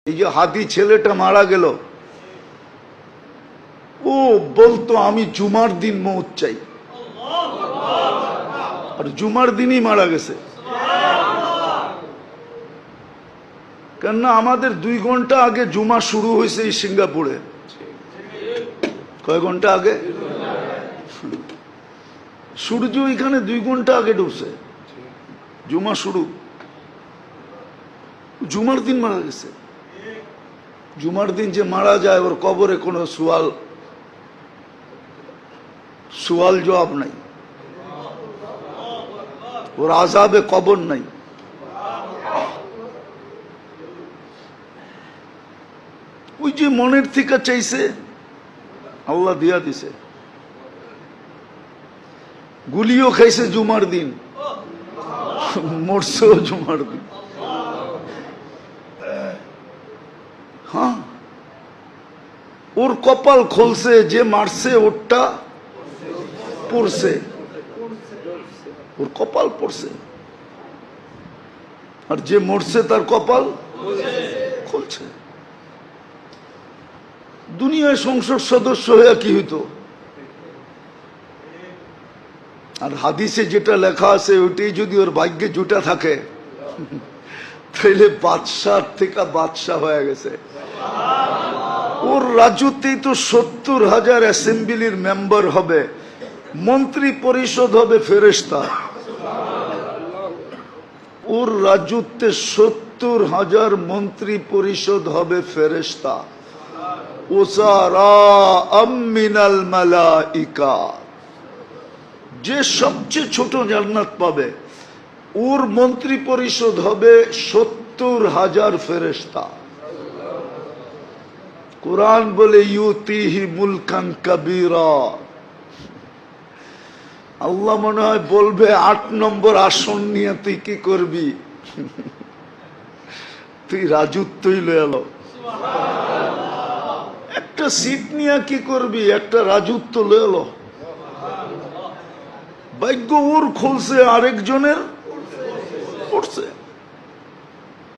এই যে হাদি ছেলেটা মারা গেল, ও বলতো আমি জুমার দিন মৌত চাই, আর জুমার দিনই মারা গেছে। কেননা আমাদের 2 ঘন্টা আগে জুমা শুরু হয়েছে এই সিঙ্গাপুরে। কয় ঘন্টা আগে? সূর্য এখানে 2 ঘন্টা আগে ডুবছে, জুমা শুরু। জুমার দিন মারা গেছে। জুমার দিন যে মারা যায় ওর কবরে কোনো সুয়াল জবাব নাই, ওর আযাবে কবর নাই। ওই যে মনের থেকে চাইছে আল্লাহ দিয়া দিছে। গুলিও খাইছে জুমার দিন, মরছেও জুমার দিন। হ্যাঁ, ওর কপাল খুলছে, যে মারছে ওরটা পড়ছে, ওর কপাল পড়ছে, আর যে মরছে তার কপাল খুলছে। দুনিয়ায় সংসদ সদস্য হয়ে কি হইতো? আর হাদিসে যেটা লেখা আছে ওইটাই যদি ওর ভাগ্যে জুটা থাকে তাইলে বাদশাহ থেকে বাদশাহ হয়ে গেছে। ওর রাজত্বেই তো 70,000 অ্যাসেম্বলির মেম্বার হবে, মন্ত্রী পরিষদ হবে ফেরেশতা। ওর রাজত্বে 70,000 মন্ত্রী পরিষদ হবে ফেরেশতা। মিনাল মালাইকা, যে সবচেয়ে ছোট জান্নাত পাবে ওর মন্ত্রী পরিষদ হবে 70,000 ফেরেশতা। কুরআন বলে ইউতিহি মুলকান কাবীরা। আল্লাহ মনে হয় বলবে 8 নম্বর আসন নিয়ে তুই কি করবি? তুই রাজত্বই লয়ে এলো। একটা সিট নিয়ে কি করবি? একটা রাজত্ব লয়ে এলো। ভাগ্য ওর খুলছে, আরেকজনের পড়ছে।